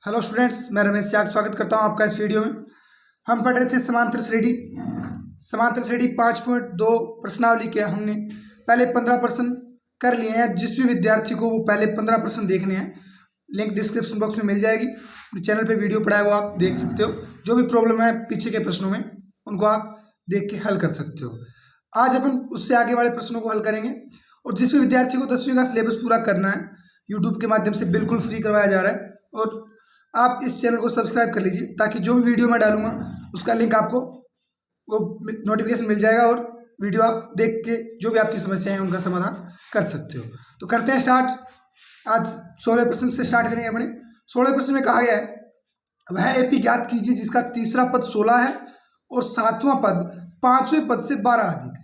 Hello students, मैं रमेश त्याग स्वागत करता हूं आपका इस वीडियो में। हम पढ़ रहे थे समांतर श्रेणी 5.2 प्रश्नावली के हमने पहले 15 प्रश्न कर लिए हैं। जिस भी विद्यार्थी को वो पहले 15 प्रश्न देखने हैं, लिंक डिस्क्रिप्शन बॉक्स में मिल जाएगी। चैनल पे वीडियो पड़ा है, वो आप देख सकते हो। जो भी प्रॉब्लम है पीछे के प्रश्नों में, उनको आप देख के हल कर सकते हो। आज अपन उससे आगे वाले प्रश्नों को हल करेंगे। और जिस भी विद्यार्थी को 10वीं का सिलेबस पूरा करना है, यूट्यूब के माध्यम से बिल्कुल फ्री करवाया जा रहा है। और आप इस चैनल को सब्सक्राइब कर लीजिए ताकि जो भी वीडियो मैं डालूंगा उसका लिंक आपको वो नोटिफिकेशन मिल जाएगा और वीडियो आप देख के जो भी आपकी समस्याएं हैं उनका समाधान कर सकते हो। तो करते हैं स्टार्ट। आज 16 प्रश्न से स्टार्ट करेंगे अपने। 16 प्रश्न में कहा गया है, वह एपी ज्ञात कीजिए जिसका तीसरा पद 16 है और सातवां पद 5वें पद से 12 अधिक है।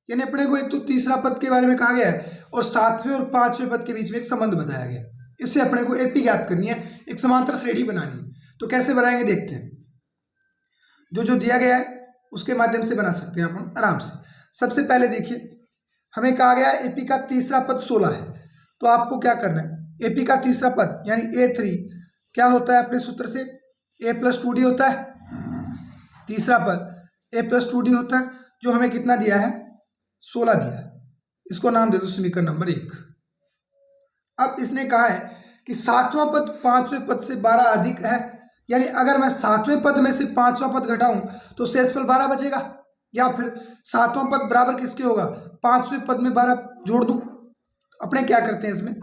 यानी अपने को एक तो तीसरा पद के बारे में कहा गया है और 7वें और 5वें पद के बीच में एक संबंध बताया गया है। इससे अपने को एपी ज्ञात करनी है, एक समांतर श्रेणी बनानी है। तो कैसे बनाएंगे देखते हैं। जो जो दिया गया है उसके माध्यम से बना सकते हैं अपन आराम से। सबसे पहले देखिए, हमें कहा गया है एपी का तीसरा पद 16 है। तो आपको क्या करना है, एपी का तीसरा पद यानी A3 क्या होता है अपने सूत्र से, A+2D होता है। तीसरा पद A+2D होता है, जो हमें कितना दिया है, 16 दिया है। इसको नाम दे दो समीकरण नंबर 1। अब इसने कहा है कि सातवां पद 5वें पद से 12 अधिक है। यानी अगर मैं 7वें पद में से 5वां पद घटाऊं तो शेषफल 12 बचेगा, या फिर सातवां पद बराबर किसके होगा, 5वें पद में 12 जोड़ दूं। अपने क्या करते हैं, इसमें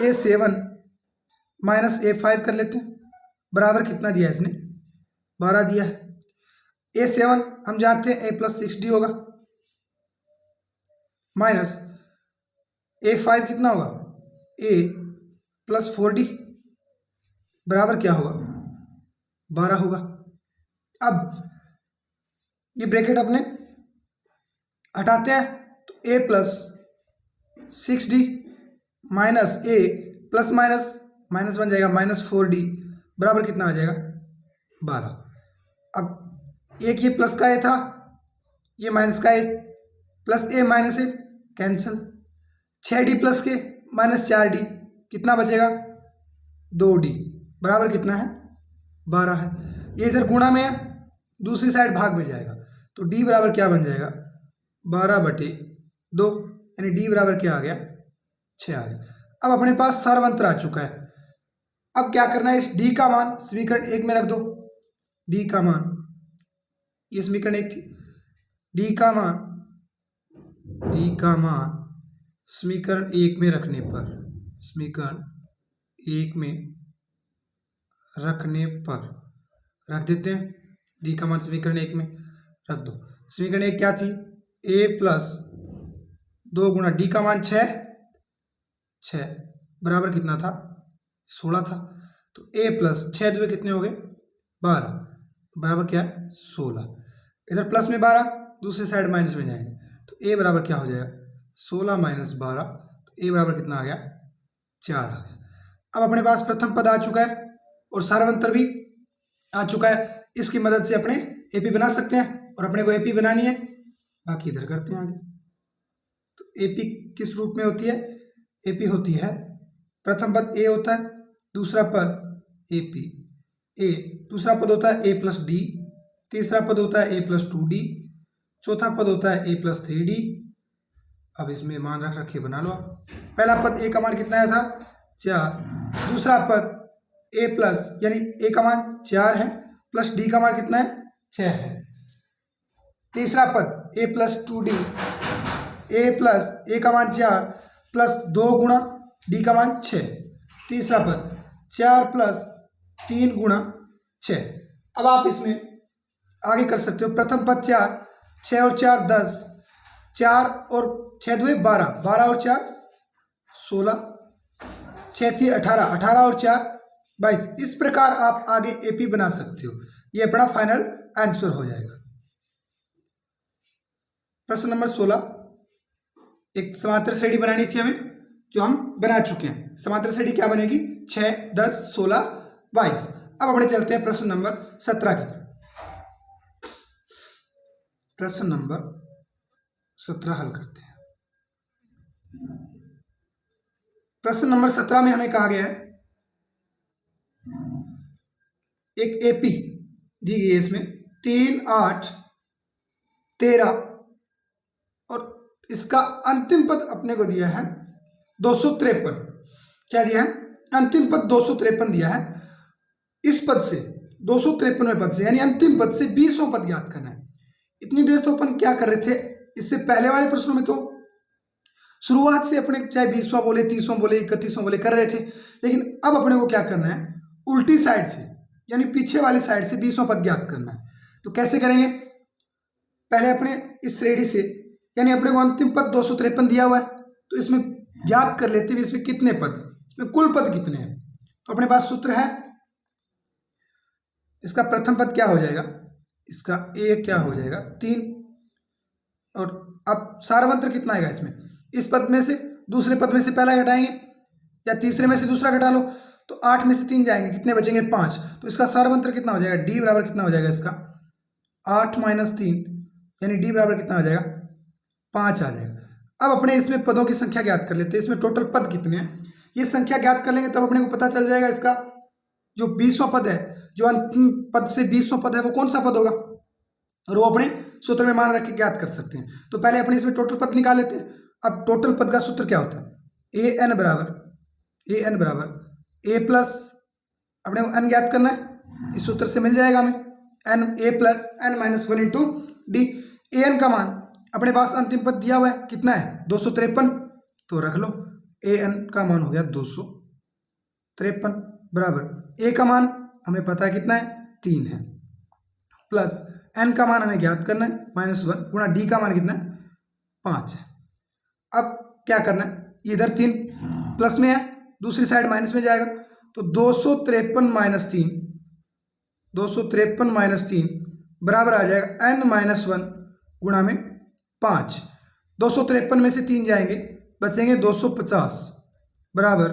A7 माइनस A5 कर लेते हैं। बराबर कितना दिया है इसने, 12 दिया है। A7 हम जानते हैं A+6D होगा, माइनस A5 कितना होगा, A+4D बराबर क्या होगा, 12 होगा। अब ये ब्रैकेट अपने हटाते हैं तो A+6D minus A plus minus minus बन जाएगा -4D बराबर कितना आ जाएगा, 12। अब एक ये प्लस का A था, ये माइनस का A, plus A minus A cancel. 6D plus के -4D कितना बचेगा, 2D बराबर कितना है, 12 है। ये इधर गुणा में है, दूसरी साइड भाग में जाएगा तो D बराबर क्या बन जाएगा, 12/2, यानी D बराबर क्या आ गया, 6 आ गया। अब अपने पास सर्वंतर आ चुका है। अब क्या करना है, इस D का मान समीकरण 1 में रख दो। D का मान, ये समीकरण 1 थी, D का मान समीकरण 1 में रखने पर, समीकरण 1 में रखने पर रख देते हैं। डी का मान समीकरण 1 में रख दो। समीकरण 1 क्या थी, A+2 गुणा डी का मान 6 बराबर कितना था, 16 था। तो A+6 दुए कितने हो गए, 12 बराबर क्या है, 16। इधर प्लस में 12, दूसरी साइड माइनस में जाएंगे तो A बराबर क्या हो जाएगा, 16 माइनस 12, तो A बराबर कितना आ गया, 4 आ गया। अब अपने पास प्रथम पद आ चुका है और सार्वंतर भी आ चुका है। इसकी मदद से अपने एपी बना सकते हैं और अपने को एपी बनानी है, बाकी इधर करते हैं आगे। तो एपी किस रूप में होती है, एपी होती है प्रथम पद A होता है, दूसरा पद एपी A, दूसरा पद होता है A+D, तीसरा पद होता है A+2D, चौथा पद होता है A+3D। अब इसमें मान रख रखे बना लो आप। पहला पद A का मान कितना आया था, 4। दूसरा पद A प्लस यानी A का मान 4 है, प्लस D का मान कितना है, 6 है। तीसरा पद A+2D, A प्लस A का मान 4 प्लस 2 गुणा D का मान 6। तीसरा पद 4 प्लस 3 गुणा 6। अब आप इसमें आगे कर सकते हो। प्रथम पद 4, 6 और 4 10, 4 और 6 दुए 12, 12 और 4 16, 6 थी 18, 18 और 4 22। इस प्रकार आप आगे एपी बना सकते हो। ये अपना फाइनल आंसर हो जाएगा। प्रश्न नंबर 16, एक समांतर श्रेणी बनानी थी हमें, जो हम बना चुके हैं। समांतर श्रेणी क्या बनेगी, 6 10 16 22। अब अपने चलते हैं प्रश्न नंबर 17 की तरफ। प्रश्न नंबर 17 हल करते हैं। प्रश्न नंबर 17 में हमें कहा गया है, एक एपी दी गई है इसमें 3, 8, 13 और इसका अंतिम पद अपने को दिया है 253। क्या दिया है? अंतिम पद 253 दिया है। इस पद से 253वें पद से यानी अंतिम पद से 20वां पद ज्ञात करना है। इतनी देर तो अपन क्या कर रहे थे, इससे पहले वाले प्रश्नों में तो शुरुआत से अपने चाहे 20वां बोले, 30वां बोले, 31वां बोले कर रहे थे, लेकिन अब अपने को क्या करना है, उल्टी साइड से यानी पीछे वाली साइड से 20वां पद ज्ञात करना है। तो कैसे करेंगे? पहले अपने इस श्रेणी से यानी अपने को अंतिम पद 253 दिया हुआ है, तो इसमें ज्ञात कर लेते हैं इसमें कितने पद हैं, इसमें कुल पद कितने हैं। तो अपने पास सूत्र है, इसका प्रथम पद क्या हो जाएगा, इसका ए क्या हो जाएगा 3, और अब सारवंत्र कितना आएगा इसमें, इस पद में से दूसरे पद में से पहला घटाएंगे या तीसरे में से दूसरा घटा लो, तो 8 में से 3 जाएंगे, कितने बचेंगे 5। तो इसका सारवंत्र कितना हो जाएगा, डी बराबर कितना हो जाएगा इसका 8 - 3 यानी डी बराबर कितना हो जाएगा 5 आ जाएगा। अब अपने इसमें पदों की संख्या ज्ञात कर लेते हैं, इसमें टोटल पद कितने हैं ये संख्या ज्ञात कर लेंगे, तब अपने को पता चल जाएगा इसका जो 20वां पद है, जो अंतिम पद से 20वां पद है वो कौन सा पद होगा, और वो अपने सूत्र में मान रख के ज्ञात कर सकते हैं। तो पहले अपने इसमें टोटल पद निकाल लेते हैं। अब टोटल पद का सूत्र क्या होता है, ए एन बराबर ए प्लस अपने को एन ज्ञात करना है, इस सूत्र से मिल जाएगा हमें N A plus N minus 1 into D. A N का मान अपने पास अंतिम पद दिया हुआ है कितना है 253, तो रख लो ए एन का मान हो गया 253 बराबर ए का मान हमें पता है कितना है 3 है, प्लस एन का मान हमें ज्ञात करना है -1 गुणा डी का मान कितना है 5 है। अब क्या करना है, इधर 3 प्लस में है, दूसरी साइड माइनस में जाएगा, तो 253 - 3 बराबर आ जाएगा n-1 गुणा में 5। 253 में से 3 जाएंगे, बचेंगे 250 बराबर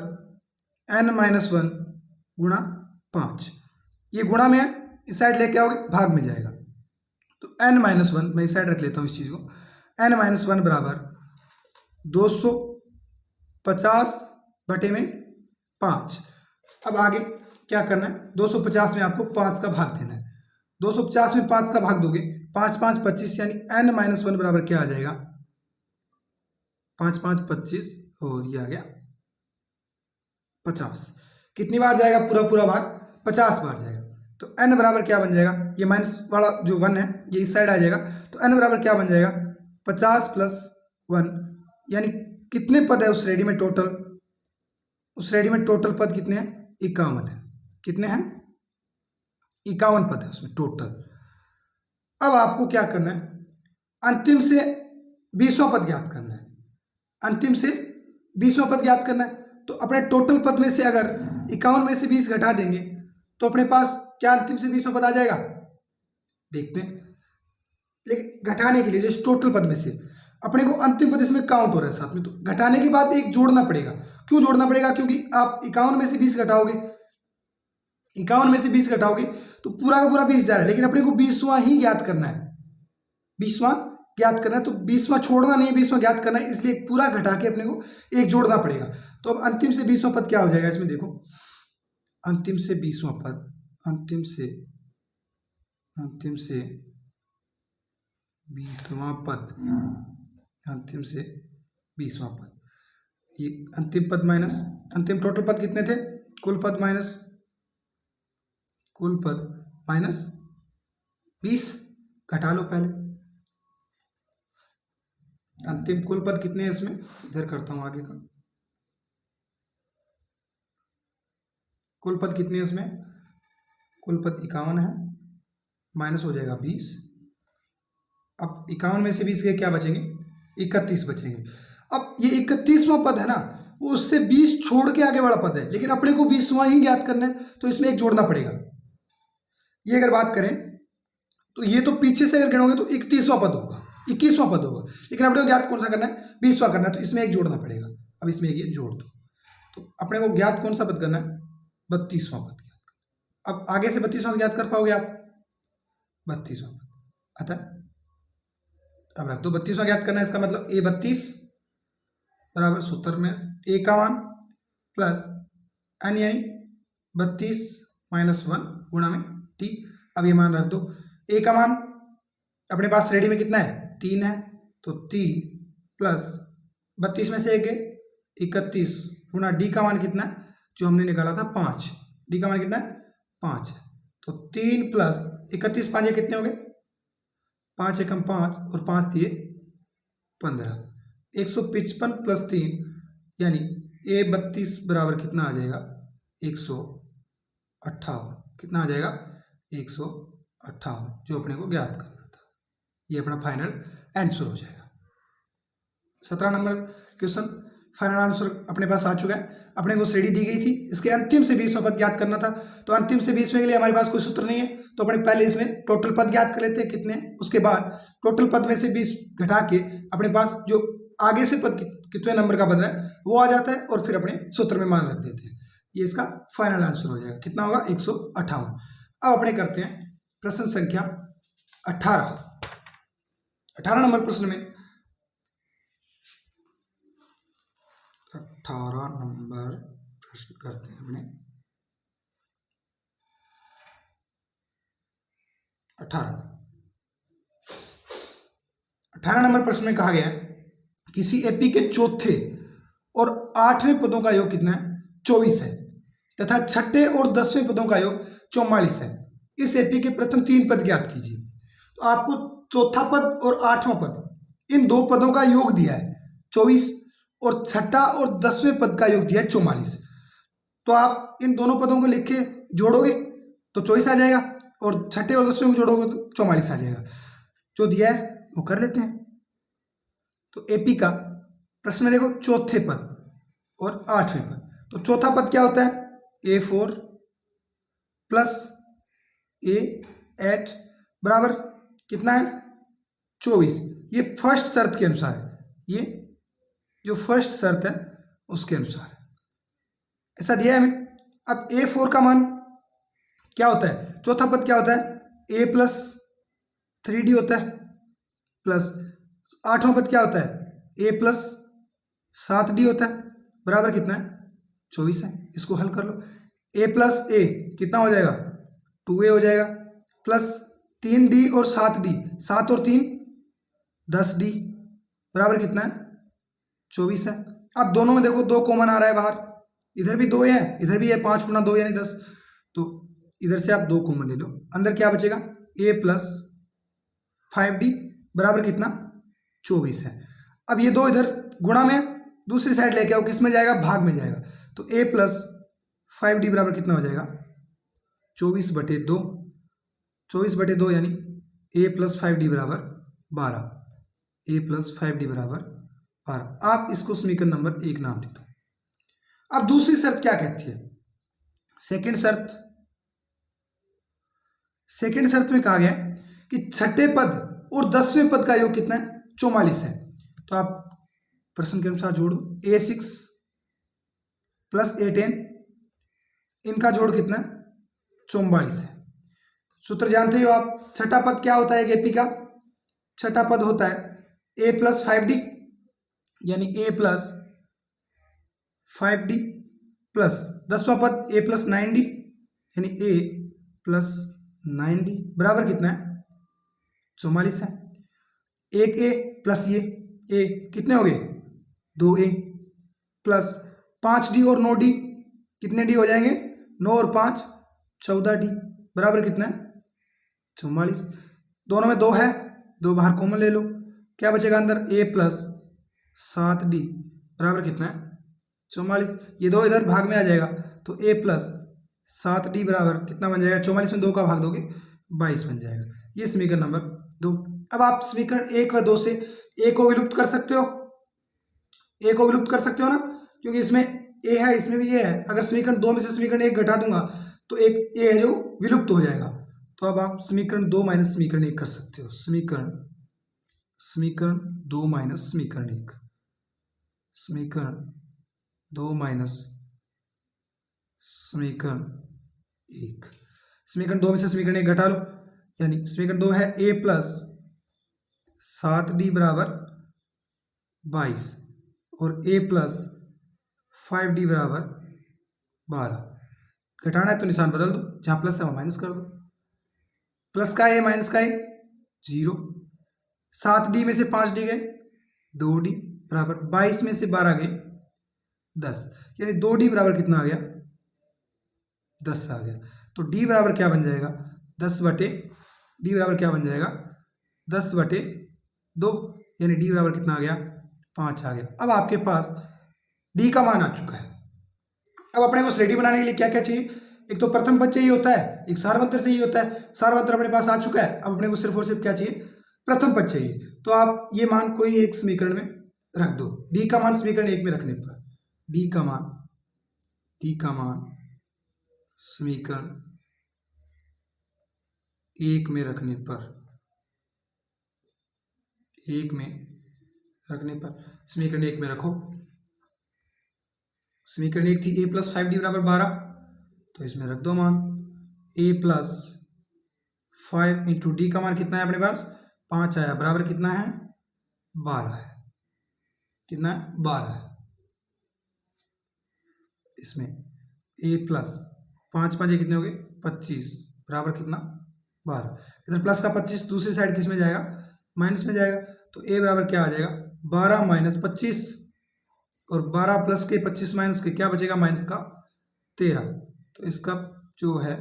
n-1 गुणा 5। ये गुणा में है, इस साइड लेके आओगे भाग में जाएगा, तो n-1 मैं इस साइड रख लेता हूँ इस चीज़ को, n-1 बराबर 250 बटे में 5। अब आगे क्या करना है, 250 में आपको 5 का भाग देना है, 250 में 5 का भाग दोगे 5 - 5 = 25 यानी n-1 बराबर क्या आ जाएगा 5 - 5 = 25 और ये आ गया 50। कितनी बार जाएगा पूरा भाग 50 बार जाएगा, तो n बराबर क्या बन जाएगा, ये माइनस वाला जो 1 है ये इस साइड आ जाएगा, तो n बराबर क्या बन जाएगा 50 + 1 यानी कितने पद है उस श्रेणी में टोटल, उस श्रेणी में टोटल पद कितने हैं 51 है, कितने हैं 51 पद है उसमें टोटल। अब आपको क्या करना है, अंतिम से 20वां पद ज्ञात करना है, अंतिम से 20वां पद ज्ञात करना है। तो अपने टोटल पद में से अगर 51 में से 20 घटा देंगे तो अपने पास क्या अंतिम से 20वां पद आ जाएगा, देखते हैं। लेकिन घटाने के लिए जो इस टोटल पद में से अपने को अंतिम पद इसमें काउंट हो रहा है साथ में, तो घटाने के बाद एक जोड़ना पड़ेगा। क्यों जोड़ना पड़ेगा, क्योंकि आप 51 में से 20 घटाओगे, 51 में से 20 घटाओगे तो पूरा का पूरा 20 जा रहा है, लेकिन अपने को 20वां ही ज्ञात करना है, 20वां ज्ञात करना है, तो 20वां छोड़ना नहीं है, 20वां ज्ञात करना है, इसलिए पूरा घटा के अपने को एक जोड़ना पड़ेगा। तो अब अंतिम से 20वां पद क्या हो जाएगा, इसमें देखो अंतिम से 20वां पद, अंतिम से 20वां पद, अंतिम से 20वां पद, ये अंतिम पद माइनस अंतिम टोटल पद कितने थे, कुल पद माइनस 20 घटा लो पहले, अंतिम कुल पद कितने हैं इसमें, इधर करता हूं आगे का, कुल पद कितने हैं इसमें, कुल पद 51 है, माइनस हो जाएगा 20। अब 51 में से 20 के क्या बचेंगे 31 बचेंगे। अब ये 31वां पद है ना, वो उससे 20 छोड़ के आगे वाला पद है, लेकिन अपने को 20वां ही ज्ञात करना है, तो इसमें एक जोड़ना पड़ेगा। ये अगर बात करें तो ये तो पीछे से अगर गिनोगे तो 31वां पद होगा, 21वां पद होगा, लेकिन अपने को ज्ञात कौन सा करना है 20वां करना है, तो इसमें एक जोड़ना पड़ेगा। अब इसमें ये जोड़ दो, तो अपने को ज्ञात कौन सा पद करना है 32वां पद। अब आगे से 32वां ज्ञात कर पाओगे आप, 32वां पद अतः अब रख दो 32वां ज्ञात करना है, इसका मतलब A32 बराबर सूत्र में 51 प्लस n यानी 32 माइनस 1 गुणा में टी। अब ये मान रख दो। ए का मान अपने पास रेडी में कितना है, 3 है, तो 3 प्लस 32 में से 1 है 31 गुणा डी का मान कितना है जो हमने निकाला था 5। डी का मान कितना है 5 है, तो 3 प्लस 31 5 ये कितने हो गए, 5 एकम 5 और 5 दिए 15। 155 प्लस 3 यानी ए 32 बराबर कितना आ जाएगा 158। कितना आ जाएगा 158, जो अपने को ज्ञात करना था। ये अपना फाइनल आंसर हो जाएगा। 17 नंबर क्वेश्चन फाइनल आंसर अपने पास आ चुका है। अपने को श्रेणी दी गई थी, इसके अंतिम से 20वां पद ज्ञात करना था। तो अंतिम से 20वें के लिए हमारे पास कोई सूत्र नहीं है, तो अपने पहले इसमें टोटल पद ज्ञात कर लेते हैं कितने, उसके बाद टोटल पद में से 20 घटा के अपने पास जो आगे से पद कितने नंबर का बन रहा है वो आ जाता है, और फिर अपने सूत्र में मान रख देते हैं। ये इसका फाइनल आंसर हो जाएगा। कितना होगा 158। अब अपने करते हैं प्रश्न संख्या 18। 18 नंबर प्रश्न में 18 नंबर प्रश्न करते हैं अपने 18 नंबर प्रश्न में कहा गया है किसी एपी के चौथे और 8वें पदों का योग कितना है 24 है तथा छठे और 10वें पदों का योग 44 है। इस एपी के प्रथम 3 पद ज्ञात कीजिए। तो आपको चौथा पद और 8वां पद इन 2 पदों का योग दिया है 24 और छठा और 10वें पद का योग दिया है 44। तो आप इन दोनों पदों को लिख के जोड़ोगे तो 24 आ जाएगा, और छठे और 10वें को जोड़ोगे तो 44 आ जाएगा। जो दिया है वो कर लेते हैं। तो एपी का प्रश्न में देखो चौथे पद और 8वें पद। तो चौथा पद क्या होता है A4 प्लस A8 बराबर कितना है 24। ये फर्स्ट शर्त के अनुसार है, ये जो फर्स्ट शर्त है उसके अनुसार है, ऐसा दिया है हमें। अब A4 का मान क्या होता है, चौथा पद क्या होता है A प्लस 3D होता है, प्लस 8वां पद क्या होता है A प्लस 7D होता है, बराबर कितना है 24 है। इसको हल कर लो। A प्लस A कितना हो जाएगा 2A हो जाएगा, प्लस 3D और 7D, 7 और 3 10D बराबर कितना है 24 है। अब दोनों में देखो 2 कॉमन आ रहा है बाहर, इधर भी 2 है इधर भी है, 5 गुना 2 यानी 10, तो इधर से आप 2 कॉमन ले लो। अंदर क्या बचेगा A प्लस 5D बराबर कितना 24 है। अब ये 2 इधर गुणा में दूसरी साइड लेके आओ, किस में जाएगा भाग में जाएगा। तो A प्लस 5D बराबर कितना हो जाएगा 24/2, 24/2 यानी A प्लस 5D बराबर 12, A प्लस 5D बराबर 12। आप इसको समीकरण नंबर 1 नाम दे दो। अब दूसरी शर्त क्या कहती है, सेकंड शर्त में कहा गया कि छठे पद और 10वें पद का योग कितना है 44 है। तो आप प्रश्न के अनुसार जोड़ दो। A6 प्लस A10 इनका जोड़ कितना है 44 है। सूत्र जानते हो आप, छठा पद क्या होता है एपी का, छठा पद होता है A प्लस 5D यानी A प्लस 5D प्लस 10वां पद A प्लस 9D यानी A प्लस 9D बराबर कितना है 44 है। एक A प्लस ये A कितने हो गए 2A प्लस 5D और 9D कितने D हो जाएंगे 9 और 5 14D बराबर कितना है 44। दोनों में 2 है, 2 बाहर कॉमन ले लो, क्या बचेगा अंदर A प्लस 7D बराबर कितना है 44। ये 2 इधर भाग में आ जाएगा तो A प्लस 7D बराबर कितना बन जाएगा 44 में 2 का भाग दोगे 22 बन जाएगा। ये समीकरण नंबर 2। अब आप समीकरण 1 व 2 से A को विलुप्त कर सकते हो, A को विलुप्त कर सकते हो ना, क्योंकि इसमें A है इसमें भी A है। अगर समीकरण 2 में से समीकरण 1 घटा दूंगा तो एक A है जो विलुप्त हो जाएगा। तो अब आप समीकरण 2 माइनस समीकरण 1 कर सकते हो। समीकरण 2 माइनस समीकरण 1, समीकरण 2 माइनस समीकरण 1। समीकरण 2 में से समीकरण 1 घटा लो, यानी समीकरण 2 है A प्लस 7D बराबर 22 और A प्लस 5D बराबर 12। घटाना है तो निशान बदल दो, जहाँ प्लस है वहाँ माइनस कर दो। प्लस का है माइनस का है 0। 7d में से 5d गए 2d बराबर 22 में से 12 गए 10, यानी 2d बराबर कितना आ गया 10 आ गया। तो d बराबर क्या बन जाएगा 10 बटे d बराबर क्या बन जाएगा 10 बटे 2, यानी d बराबर कितना आ गया 5 आ गया। अब आपके पास d का मान आ चुका है। अब अपने को श्रेणी बनाने के लिए क्या क्या चाहिए, एक तो प्रथम पद चाहिए होता है, एक सारवंतर चाहिए होता है। सारवंतर अपने पास आ चुका है। अब अपने को सिर्फ और सिर्फ क्या चाहिए, प्रथम पद चाहिए। तो आप ये मान कोई एक समीकरण में रख दो। डी का मान समीकरण 1 में रखने पर डी का मान समीकरण 1 में रखने पर समीकरण 1 में रखो। समीकरण 1 थी a प्लस 5d बराबर 12, तो इसमें रख दो मान a प्लस 5 इंटू डी का मान कितना है अपने पास 5 आया, बराबर कितना है 12 है। कितना है 12 है। इसमें a प्लस 5 5 कितने हो गए 25 बराबर कितना 12। इधर प्लस का 25 दूसरी साइड किस में जाएगा माइनस में जाएगा। तो a बराबर क्या आ जाएगा 12 माइनस 25, और 12 प्लस के 25 माइनस के क्या बचेगा माइनस का 13। तो इसका जो है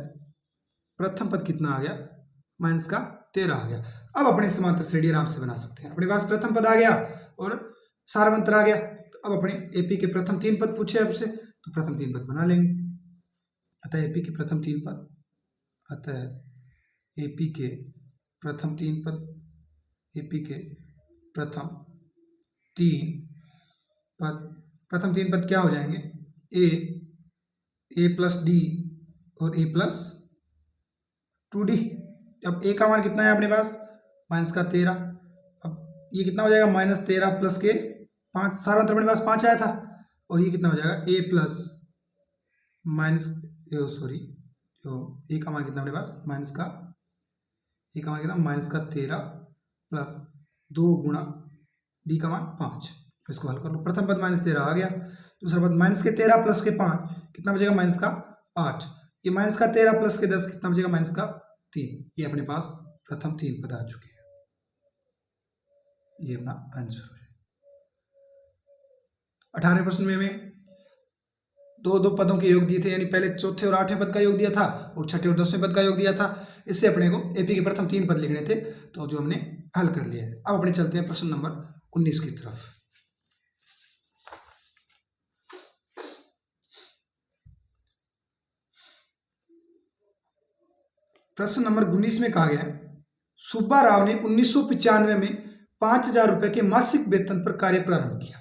प्रथम पद कितना आ गया माइनस का 13 आ गया। अब अपने समांतर श्रेणी आराम से बना सकते हैं। अपने पास प्रथम पद आ गया और सारवंतर आ गया। तो अब अपने एपी के प्रथम 3 पद पूछे आपसे, तो प्रथम 3 पद बना लेंगे। अतः एपी के प्रथम 3 पद प्रथम 3 पद क्या हो जाएंगे ए प्लस डी और ए प्लस 2d। अब a का मान कितना है अपने पास माइनस का 13। अब ये कितना हो जाएगा माइनस 13 प्लस के 5, सारवंतर अपने पास 5 आया था, और ये कितना हो जाएगा a प्लस माइनस जो a का मान कितना अपने पास माइनस का 13 प्लस 2 गुणा d का मान 5। इसको हल कर लो। प्रथम पद माइनस 13 आ गया, दूसरा पद माइनस के 13 प्लस के 5 कितना बचेगा माइनस का 8। ये माइनस का 13 प्लस के 10 कितना बचेगा माइनस का 3। ये अपने पास प्रथम 3 पद आ चुके हैं। ये अपना आंसर है। 18वें प्रश्न में हमें दो पदों के योग दिए थे, यानी पहले चौथे और 8वें पद का योग दिया था और छठे और 10वें पद का योग दिया था। इससे अपने को एपी के प्रथम 3 पद लिखने थे, तो जो हमने हल कर लिया है। अब अपने चलते हैं प्रश्न नंबर 19 की तरफ। प्रश्न नंबर 19 में कहा गया है सुब्बा राव ने 1995 में 5,000 रुपए के मासिक वेतन पर कार्य प्रारंभ किया।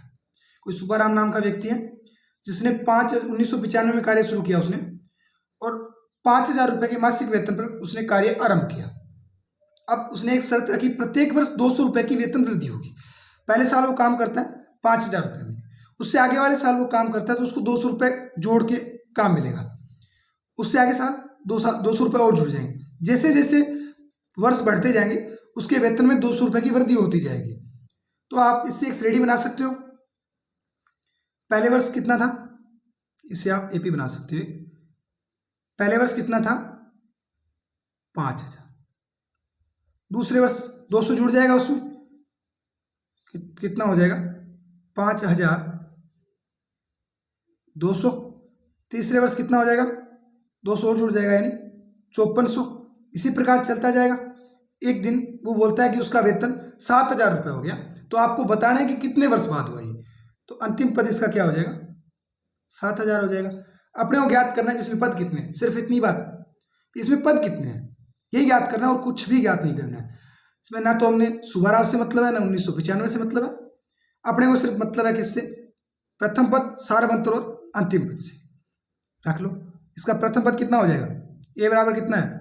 कोई सुब्बा राव नाम का व्यक्ति है जिसने 1995 में कार्य शुरू किया उसने, और 5,000 रुपए के मासिक वेतन पर उसने कार्य आरंभ किया। अब उसने एक शर्त रखी, प्रत्येक वर्ष 200 रुपए की वेतन वृद्धि होगी। पहले साल वो काम करता है 5,000 रुपए में, उससे आगे वाले साल वो काम करता है तो उसको 200 रुपए जोड़ के काम मिलेगा, उससे आगे साल 200 रुपए और जुड़ जाएंगे। जैसे जैसे वर्ष बढ़ते जाएंगे उसके वेतन में 200 रुपए की वृद्धि होती जाएगी। तो आप इससे एक श्रेणी बना सकते हो। पहले वर्ष कितना था, इससे आप एपी बना सकते हो। पहले वर्ष कितना था 5,000, दूसरे वर्ष 200 जुड़ जाएगा, उसमें कितना हो जाएगा 5,200। तीसरे वर्ष कितना हो जाएगा 200 और जुड़ जाएगा, यानी 5400। इसी प्रकार चलता जाएगा। एक दिन वो बोलता है कि उसका वेतन 7,000 रुपये हो गया, तो आपको बताना है कि कितने वर्ष बाद हुआ ये। तो अंतिम पद इसका क्या हो जाएगा 7,000 हो जाएगा। अपने को ज्ञात करना है कि इसमें पद कितने हैं, सिर्फ इतनी बात, इसमें पद कितने हैं यही ज्ञात करना है, और कुछ भी ज्ञात नहीं करना है। इसमें ना तो हमने सुब्बा राव से मतलब है, ना 1995 से मतलब है। अपने को सिर्फ मतलब है किससे, प्रथम पद, सारवंतर और अंतिम पद से। रख लो। इसका प्रथम पद कितना हो जाएगा, ए बराबर कितना है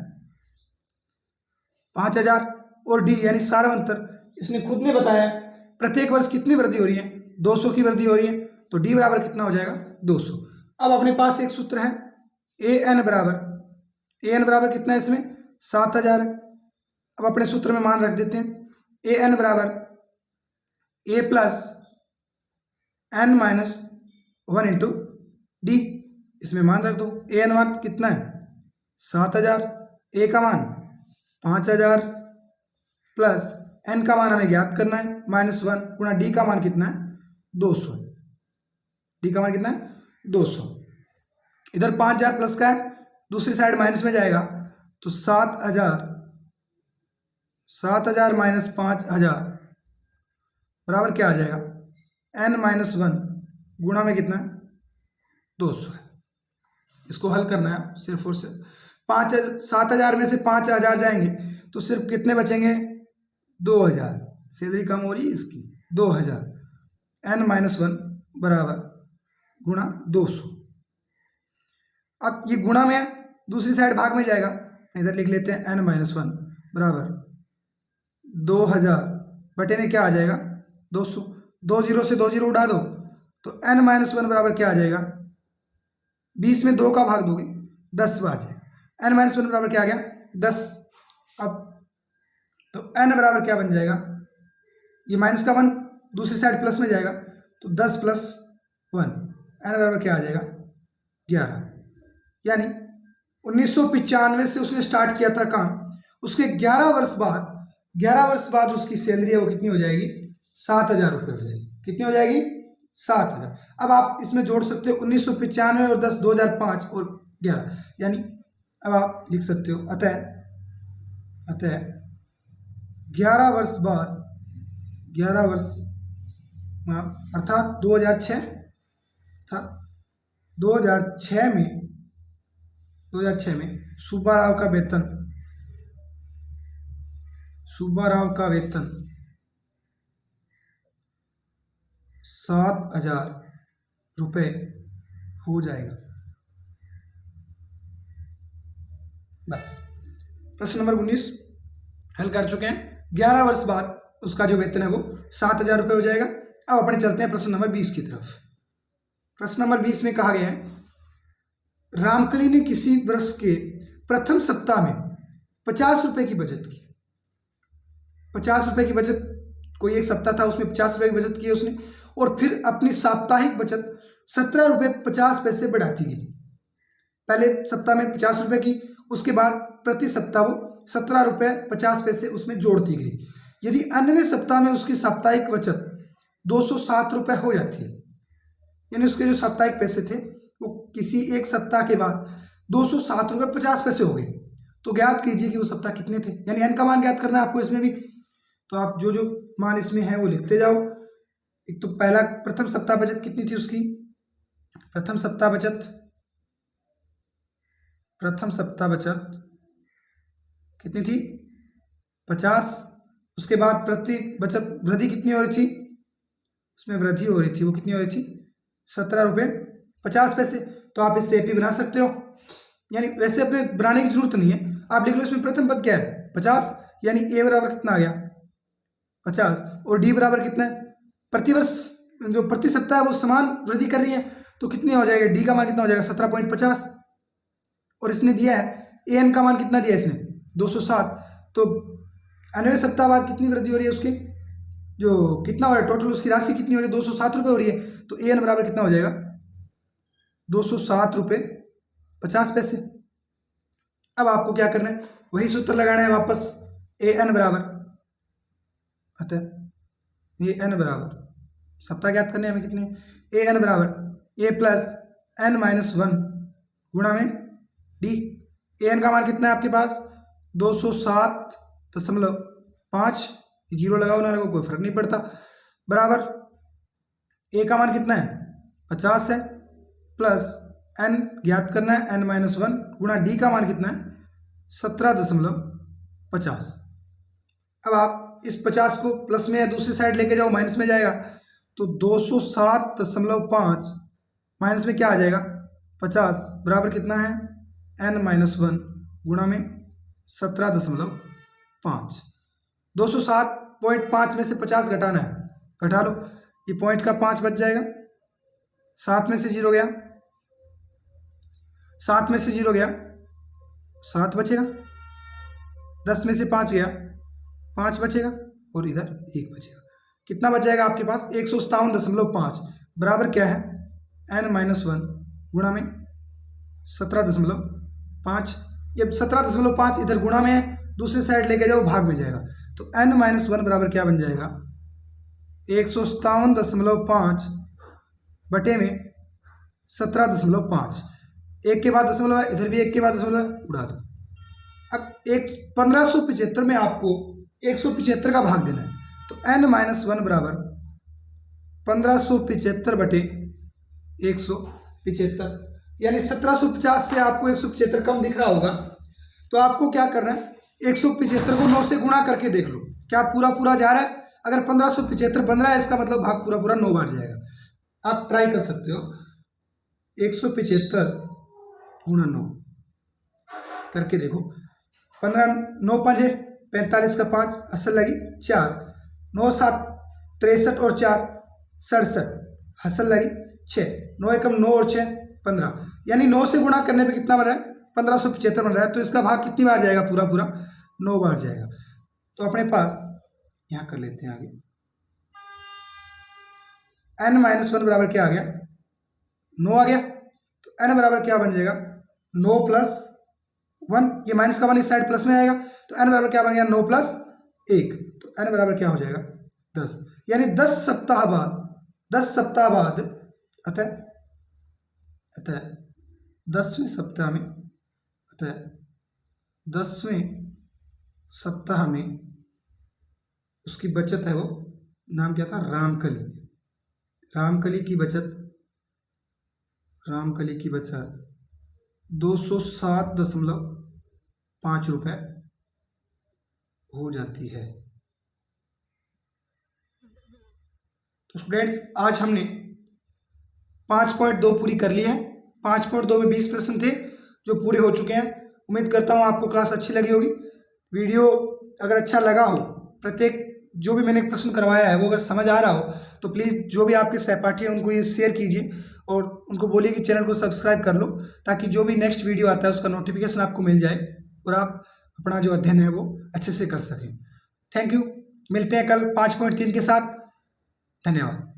5,000, और डी यानी सारवंतर, इसने खुद ने बताया प्रत्येक वर्ष कितनी वृद्धि हो रही है 200 की वृद्धि हो रही है, तो डी बराबर कितना हो जाएगा 200। अब अपने पास एक सूत्र है ए एन बराबर कितना है, इसमें 7,000 है। अब अपने सूत्र में मान रख देते हैं ए एन बराबर A plus N minus 1 into D. इसमें मान रख दो। ए एन मान कितना है 7000, ए का मान 5000 प्लस एन का मान हमें ज्ञात करना है -1 गुणा डी का मान कितना है 200। डी का मान कितना है 200। इधर 5000 प्लस का है, दूसरी साइड माइनस में जाएगा तो 7000 माइनस 5000 बराबर क्या आ जाएगा n-1 गुणा में कितना है 200 है। इसको हल करना है सिर्फ और सिर्फ 7000 में से 5000 जाएंगे तो सिर्फ कितने बचेंगे 2000। सैलरी कम हो रही है इसकी 2000 n-1 बराबर गुणा 200। अब ये गुणा में है, दूसरी साइड भाग में जाएगा, इधर लिख लेते हैं n-1 बराबर 2000 बटे में क्या आ जाएगा 200। 2 जीरो से 2 जीरो उड़ा दो तो n-1 बराबर क्या आ जाएगा 20 में 2 का भाग दोगे 10 बार जाएगा। n-1 बराबर क्या आ गया 10। अब तो n बराबर क्या बन जाएगा, ये माइनस का 1 दूसरी साइड प्लस में जाएगा तो 10 प्लस 1 n बराबर क्या आ जाएगा 11। यानी 1995 से उसने स्टार्ट किया था काम, उसके 11 वर्ष बाद उसकी सैलरी है वो कितनी हो जाएगी 7000 रुपये हो जाएगी। कितनी हो जाएगी 7000। अब आप इसमें जोड़ सकते हो 1995 और 10 2005 और 11, यानी अब आप लिख सकते हो अतः 11 वर्ष बाद अर्थात 2006 में सुब्बाराव का वेतन 7000 रुपये हो जाएगा। बस प्रश्न नंबर 19 हल कर चुके हैं। 11 वर्ष बाद उसका जो वेतन है वो 7000 रुपये हो जाएगा। अब अपने चलते हैं प्रश्न नंबर 20 की तरफ। प्रश्न नंबर 20 में कहा गया है रामकली ने किसी वर्ष के प्रथम सप्ताह में 50 रुपये की बचत की। 50 रुपये की बचत, कोई एक सप्ताह था उसमें 50 रुपये की बचत की उसने, और फिर अपनी साप्ताहिक बचत 17 रुपये 50 पैसे बढ़ाती गई। पहले सप्ताह में 50 रुपये की, उसके बाद प्रति सप्ताह वो 17 रुपये 50 पैसे उसमें जोड़ती गई। यदि 9वें सप्ताह में उसकी साप्ताहिक बचत 207 रुपये हो जाती है, यानी उसके जो साप्ताहिक पैसे थे वो किसी एक सप्ताह के बाद 207 रुपये 50 पैसे हो गए, तो ज्ञात कीजिए कि वो सप्ताह कितने थे। यानी n का मान ज्ञात करना है आपको इसमें भी, तो आप जो जो मान इसमें है वो लिखते जाओ। एक तो पहला प्रथम सप्ताह बचत कितनी थी उसकी, प्रथम सप्ताह बचत कितनी थी 50। उसके बाद प्रति बचत वृद्धि कितनी हो रही थी, उसमें वृद्धि हो रही थी, वो कितनी हो रही थी 17 रुपये 50 पैसे। तो आप इससे एपी बना सकते हो, यानी वैसे अपने बनाने की जरूरत नहीं है, आप लिख लो इसमें प्रथम पद क्या है 50, यानी ए बराबर कितना आ गया 50 और डी बराबर कितना है, प्रतिवर्ष जो प्रति सप्ताह है वो समान वृद्धि कर रही है, तो कितनी हो जाएगा डी का मान कितना हो जाएगा 17.50। और इसने दिया है ए एन का मान कितना दिया इसने 207, तो 9वें सप्ताह बाद कितनी वृद्धि हो रही है उसकी, जो कितना हो रहा है टोटल उसकी राशि कितनी हो रही है 207 रुपये हो रही है, तो ए एन बराबर कितना हो जाएगा 207 रुपये 50 पैसे। अब आपको क्या करना है, वही सूत्र लगाना है वापस, ए एन बराबर, अतः ए एन बराबर सप्ताह ज्ञात करने हमें कितने, ए एन बराबर ए प्लस n-1 गुणा में डी। ए एन का मान कितना है आपके पास 207.5, जीरो लगाओ ना लगाओ कोई फर्क नहीं पड़ता, बराबर ए का मान कितना है 50 है, प्लस n ज्ञात करना है n-1 गुणा डी का मान कितना है 17.50। अब आप इस 50 को प्लस में दूसरी साइड लेके जाओ, माइनस में जाएगा तो 207.5 माइनस में क्या आ जाएगा 50 बराबर कितना है n-1 गुणा में 17.5। 207.5 में से 50 घटाना है, घटा लो, ये पॉइंट का 5 बच जाएगा, 7 में से 0 गया, 7 में से 0 गया 7 बचेगा, 10 में से 5 गया 5 बचेगा और इधर 1 बचेगा। कितना बच जाएगा आपके पास 157.5 बराबर क्या है n-1 गुणा में 17.5, ये 17.5 इधर गुणा में है, दूसरी साइड लेके जाओ भाग में जाएगा, तो n-1 बराबर क्या बन जाएगा 157.5 बटे में 17.5, एक के बाद दशमलव है, इधर भी एक के बाद दशमलव है, उड़ा दो। अब 1575 में आपको 175 का भाग देना है, तो n-1 बराबर 1575 बटे 175, यानी 1750 से आपको 175 कम दिख रहा होगा, तो आपको क्या करना है 175 को 9 से गुणा करके देख लो क्या पूरा पूरा जा रहा है। अगर 1575 बन रहा है इसका मतलब भाग पूरा पूरा 9 बार जाएगा। आप ट्राई कर सकते हो 175 गुणा 9 करके देखो, 15 9 5 45 का 5 असल लगी 4, 9 7 63 और 4 67 हसल लगी 6, 9 एकम 9 और 6 15, यानी 9 से गुणा करने पे कितना बन रहा है 1575 बन रहा है। तो इसका भाग कितनी बार जाएगा पूरा पूरा 9 बार जाएगा। तो अपने पास यहाँ कर लेते हैं आगे, n-1 बराबर क्या आ गया 9 आ गया, तो n बराबर क्या बन जाएगा 9 + 1, ये माइनस का 1 इस साइड प्लस में आएगा, तो n बराबर क्या बन गया 9 + 1, तो n बराबर क्या हो जाएगा 10, यानी 10 सप्ताह बाद अतः 10वें सप्ताह में उसकी बचत है, वो नाम क्या था रामकली की बचत 207.5 रुपये हो जाती है। तो स्टूडेंट्स आज हमने 5.2 पूरी कर ली है। 5.2 में 20 प्रश्न थे जो पूरे हो चुके हैं। उम्मीद करता हूँ आपको क्लास अच्छी लगी होगी। वीडियो अगर अच्छा लगा हो, प्रत्येक जो भी मैंने प्रश्न करवाया है वो अगर समझ आ रहा हो तो प्लीज़ जो भी आपके सहपाठी हैं उनको ये शेयर कीजिए और उनको बोलिए कि चैनल को सब्सक्राइब कर लो, ताकि जो भी नेक्स्ट वीडियो आता है उसका नोटिफिकेशन आपको मिल जाए और आप अपना जो अध्ययन है वो अच्छे से कर सकें। थैंक यू, मिलते हैं कल 5.3 के साथ। धन्यवाद।